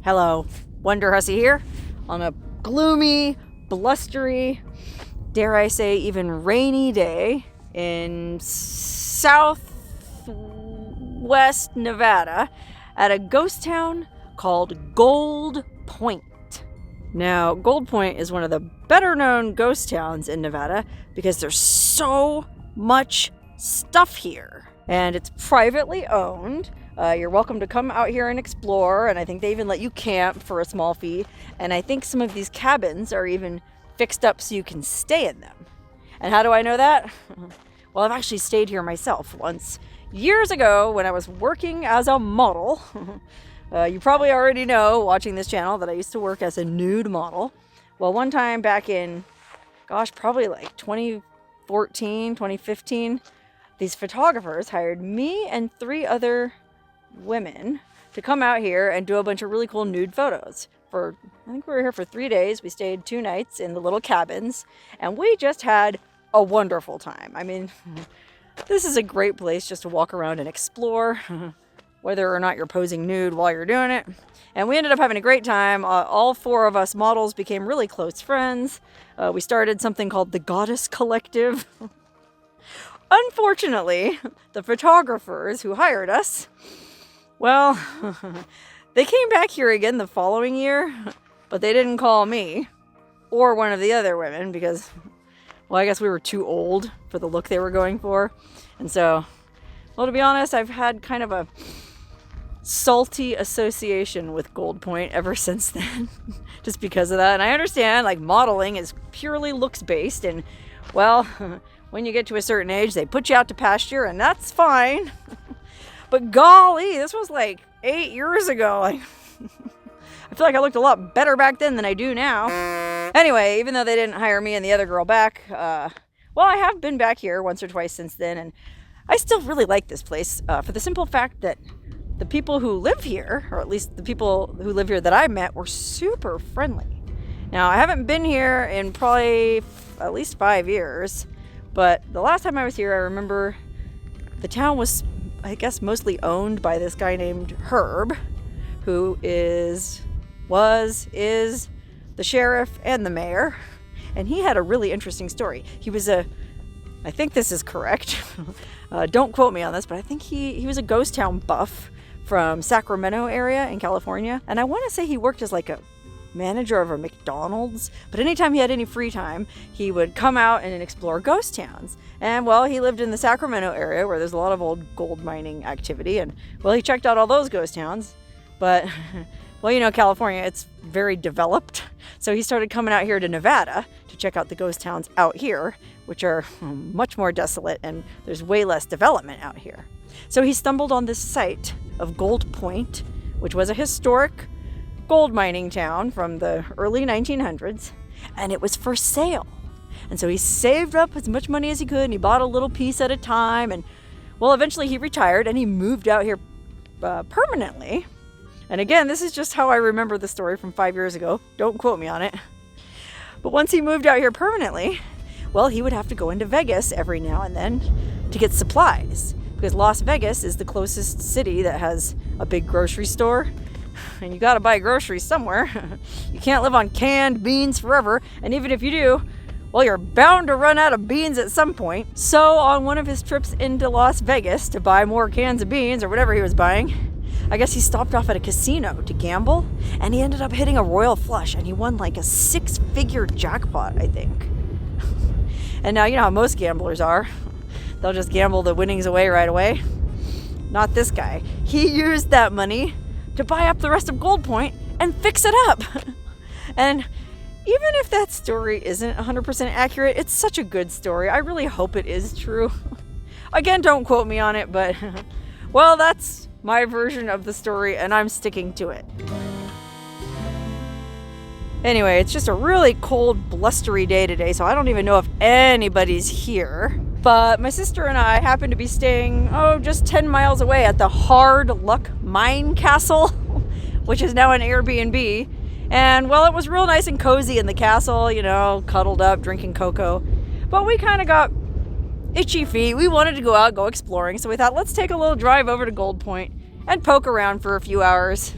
Hello, Wonderhussy here on a gloomy, blustery, dare I say even rainy day in southwest Nevada at a ghost town called Gold Point. Now, Gold Point is one of the better known ghost towns in Nevada because there's so much stuff here. And it's privately owned. You're welcome to come out here and explore, and I think they even let you camp for a small fee. And I think some of these cabins are even fixed up so you can stay in them. And how do I know that? Well, I've actually stayed here myself once years ago when I was working as a model. You probably already know, watching this channel, that I used to work as a nude model. Well, one time back in, probably like 2014, 2015, these photographers hired me and 3 other women to come out here and do a bunch of really cool nude photos. I think we were here for 3 days. We stayed 2 nights in the little cabins, and we just had a wonderful time. I mean, this is a great place just to walk around and explore, whether or not you're posing nude while you're doing it. And we ended up having a great time. All 4 of us models became really close friends. We started something called the Goddess Collective. Unfortunately, the photographers who hired us, well, they came back here again the following year, but they didn't call me or one of the other women because, well, I guess we were too old for the look they were going for. And so, well, to be honest, I've had kind of a salty association with Gold Point ever since then, just because of that. And I understand, like, modeling is purely looks based, and, well, when you get to a certain age, they put you out to pasture, and that's fine. But golly, this was like 8 years ago. I feel like I looked a lot better back then than I do now. Anyway, even though they didn't hire me and the other girl back, well, I have been back here once or twice since then, and I still really like this place for the simple fact that the people who live here, or at least the people who live here that I met, were super friendly. Now, I haven't been here in probably at least 5 years, but the last time I was here, I remember the town was, I guess, mostly owned by this guy named Herb, who was the sheriff and the mayor. And he had a really interesting story. He was I think this is correct. Don't quote me on this, but I think he was a ghost town buff from Sacramento area in California. And I want to say he worked as like a manager of a McDonald's, but anytime he had any free time, he would come out and explore ghost towns. And, well, he lived in the Sacramento area where there's a lot of old gold mining activity, and, well, he checked out all those ghost towns. But, well, you know, California, it's very developed, so he started coming out here to Nevada to check out the ghost towns out here, which are much more desolate, and there's way less development out here. So he stumbled on this site of Gold Point, which was a historic gold mining town from the early 1900s, and it was for sale. And so he saved up as much money as he could, and he bought a little piece at a time, and, well, eventually he retired and he moved out here permanently. And again, this is just how I remember the story from 5 years ago. Don't quote me on it. But once he moved out here permanently, well, he would have to go into Vegas every now and then to get supplies, because Las Vegas is the closest city that has a big grocery store. And you gotta buy groceries somewhere. You can't live on canned beans forever, and even if you do, well, you're bound to run out of beans at some point. So on one of his trips into Las Vegas to buy more cans of beans or whatever he was buying, I guess he stopped off at a casino to gamble, and he ended up hitting a royal flush, and he won like a 6-figure jackpot, I think. And now you know how most gamblers are. They'll just gamble the winnings away right away. Not this guy. He used that money to buy up the rest of Gold Point and fix it up. And even if that story isn't 100% accurate, it's such a good story. I really hope it is true. Again, don't quote me on it, but, well, that's my version of the story, and I'm sticking to it. Anyway, it's just a really cold, blustery day today, so I don't even know if anybody's here. But my sister and I happen to be staying, just 10 miles away at the Hard Luck Mine Castle, which is now an Airbnb. And, well, it was real nice and cozy in the castle, you know, cuddled up, drinking cocoa. But we kind of got itchy feet. We wanted to go out, go exploring. So we thought, let's take a little drive over to Gold Point and poke around for a few hours.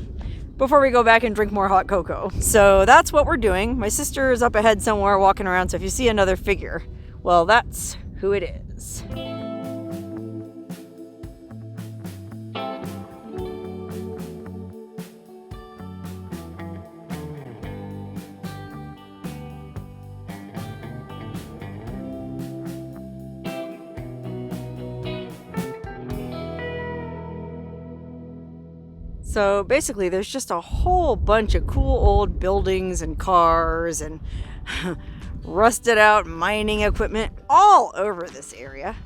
before we go back and drink more hot cocoa. So that's what we're doing. My sister is up ahead somewhere walking around, so if you see another figure, well, that's who it is. So basically there's just a whole bunch of cool old buildings and cars and rusted out mining equipment all over this area.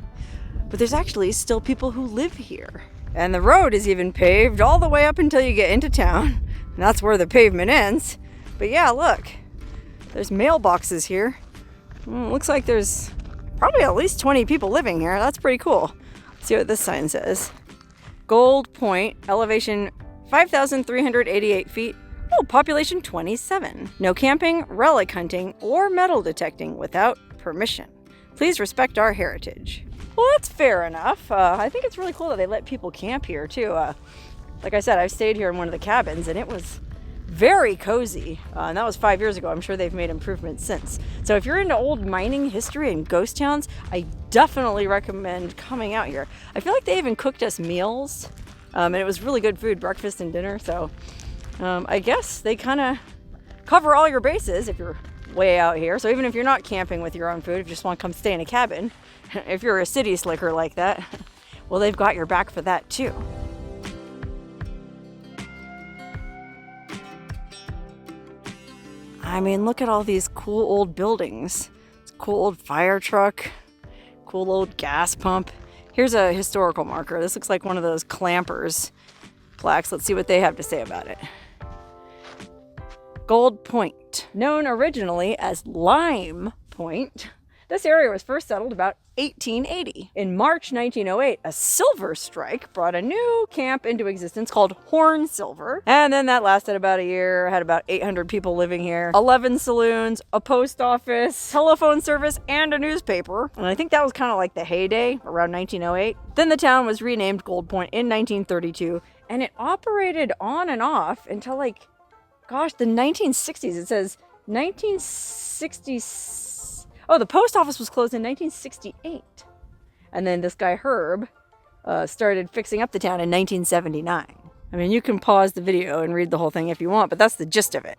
But there's actually still people who live here. And the road is even paved all the way up until you get into town. And that's where the pavement ends. But yeah, look, there's mailboxes here. Looks like there's probably at least 20 people living here. That's pretty cool. Let's see what this sign says. Gold Point, elevation 5,388 feet. Oh, population 27. No camping, relic hunting, or metal detecting without permission. Please respect our heritage. Well, that's fair enough. I think it's really cool that they let people camp here too. Like I said, I've stayed here in one of the cabins and it was very cozy. And that was 5 years ago. I'm sure they've made improvements since. So if you're into old mining history and ghost towns, I definitely recommend coming out here. I feel like they even cooked us meals. And it was really good food, breakfast and dinner. So I guess they kind of cover all your bases if you're way out here. So even if you're not camping with your own food, if you just want to come stay in a cabin, if you're a city slicker like that, well, they've got your back for that too. I mean, look at all these cool old buildings. It's a cool old fire truck, cool old gas pump. Here's a historical marker. This looks like one of those clampers plaques. Let's see what they have to say about it. Gold Point, known originally as Lime Point. This area was first settled about 1880. In March 1908, a silver strike brought a new camp into existence called Horn Silver. And then that lasted about a year, had about 800 people living here, 11 saloons, a post office, telephone service, and a newspaper. And I think that was kind of like the heyday around 1908. Then the town was renamed Gold Point in 1932, and it operated on and off until the 1960s. It says 1960s. Oh, the post office was closed in 1968. And then this guy, Herb, started fixing up the town in 1979. I mean, you can pause the video and read the whole thing if you want, but that's the gist of it.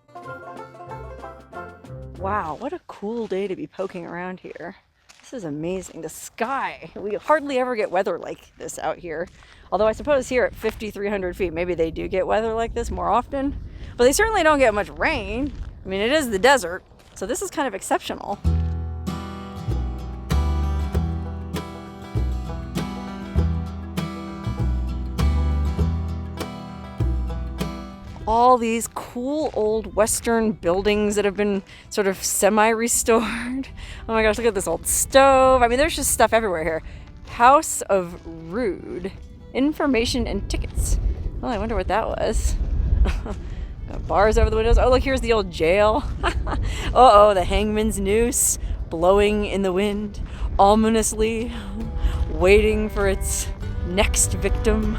Wow, what a cool day to be poking around here. This is amazing. The sky. We hardly ever get weather like this out here. Although I suppose here at 5,300 feet, maybe they do get weather like this more often. But they certainly don't get much rain. I mean, it is the desert, so this is kind of exceptional. All these cool old Western buildings that have been sort of semi-restored. Oh my gosh, look at this old stove. I mean, there's just stuff everywhere here. House of Rude. Information and tickets. Well, I wonder what that was. Got bars over the windows. Oh, look, here's the old jail. Uh-oh, the hangman's noose blowing in the wind, ominously waiting for its next victim.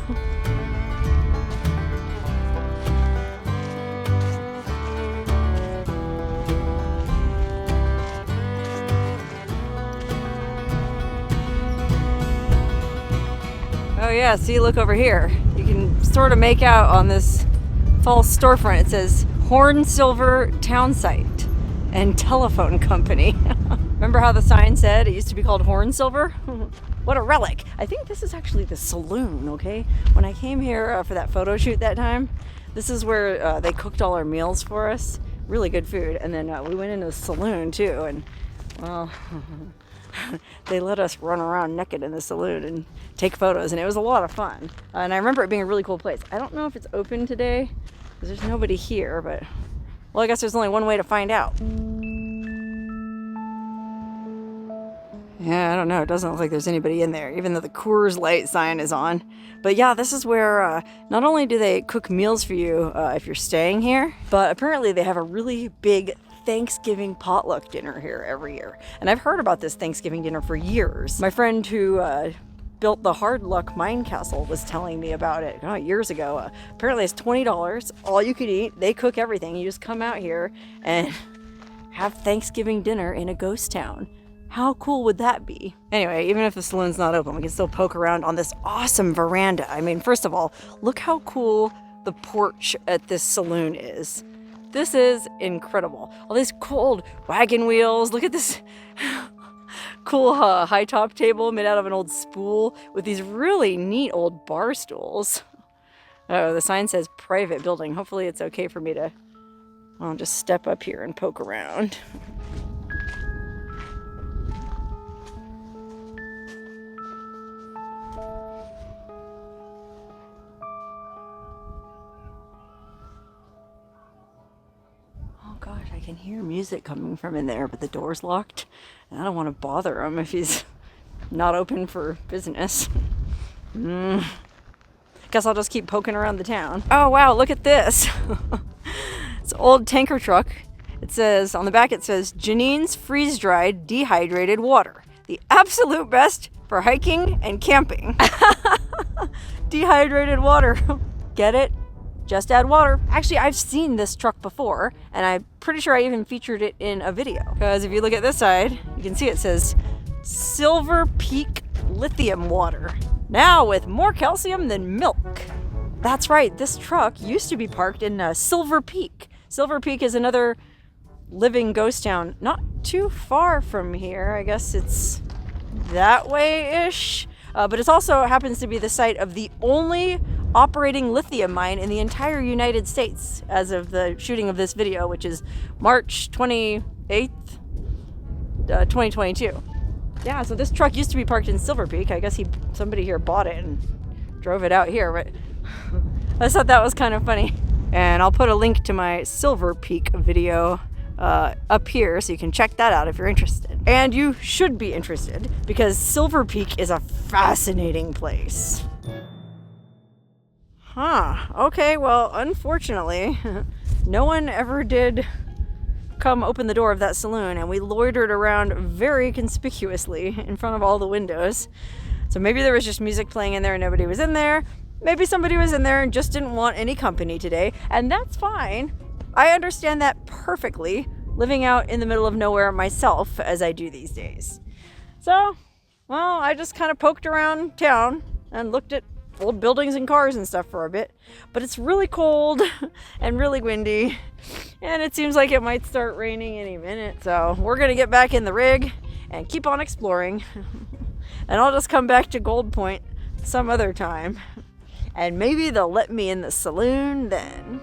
Oh yeah, see, look over here. You can sort of make out on this false storefront, it says Horn Silver Town Site and Telephone Company. Remember how the sign said it used to be called Horn Silver? What a relic. I think this is actually the saloon, okay? When I came here for that photo shoot that time, this is where they cooked all our meals for us. Really good food. And then we went into the saloon too, and well, they let us run around naked in the saloon and take photos, and it was a lot of fun. And I remember it being a really cool place. I don't know if it's open today because there's nobody here, but well, I guess there's only one way to find out. Yeah, I don't know. It doesn't look like there's anybody in there, even though the Coors Light sign is on. But yeah, this is where not only do they cook meals for you if you're staying here, but apparently they have a really big Thanksgiving potluck dinner here every year. And I've heard about this Thanksgiving dinner for years. My friend who built the Hard Luck Mine Castle was telling me about it years ago. Apparently it's $20, all you could eat. They cook everything. You just come out here and have Thanksgiving dinner in a ghost town. How cool would that be? Anyway, even if the saloon's not open, we can still poke around on this awesome veranda. I mean, first of all, look how cool the porch at this saloon is. This is incredible. All these cool old wagon wheels. Look at this cool high top table made out of an old spool with these really neat old bar stools. Oh, the sign says private building. Hopefully it's okay for me to, I'll just step up here and poke around. Gosh, I can hear music coming from in there, but the door's locked, and I don't want to bother him if he's not open for business. Guess I'll just keep poking around the town. Oh wow, look at this. It's an old tanker truck. It says, on the back it says, Janine's freeze-dried dehydrated water. The absolute best for hiking and camping. Dehydrated water. Get it? Just add water. Actually, I've seen this truck before, and I'm pretty sure I even featured it in a video. Because if you look at this side, you can see it says Silver Peak Lithium Water. Now with more calcium than milk. That's right, this truck used to be parked in Silver Peak. Silver Peak is another living ghost town not too far from here. I guess it's that way-ish. But it also happens to be the site of the only operating lithium mine in the entire United States as of the shooting of this video, which is March 28th, 2022. Yeah, so this truck used to be parked in Silver Peak. I guess somebody here bought it and drove it out here, but I just thought that was kind of funny. And I'll put a link to my Silver Peak video up here so you can check that out if you're interested. And you should be interested because Silver Peak is a fascinating place. Huh, okay, well, unfortunately, no one ever did come open the door of that saloon, and we loitered around very conspicuously in front of all the windows. So maybe there was just music playing in there and nobody was in there. Maybe somebody was in there and just didn't want any company today, and that's fine. I understand that perfectly, living out in the middle of nowhere myself as I do these days. So, well, I just kind of poked around town and looked at old buildings and cars and stuff for a bit, but it's really cold and really windy, and it seems like it might start raining any minute. So we're gonna get back in the rig and keep on exploring. And I'll just come back to Gold Point some other time, and maybe they'll let me in the saloon then.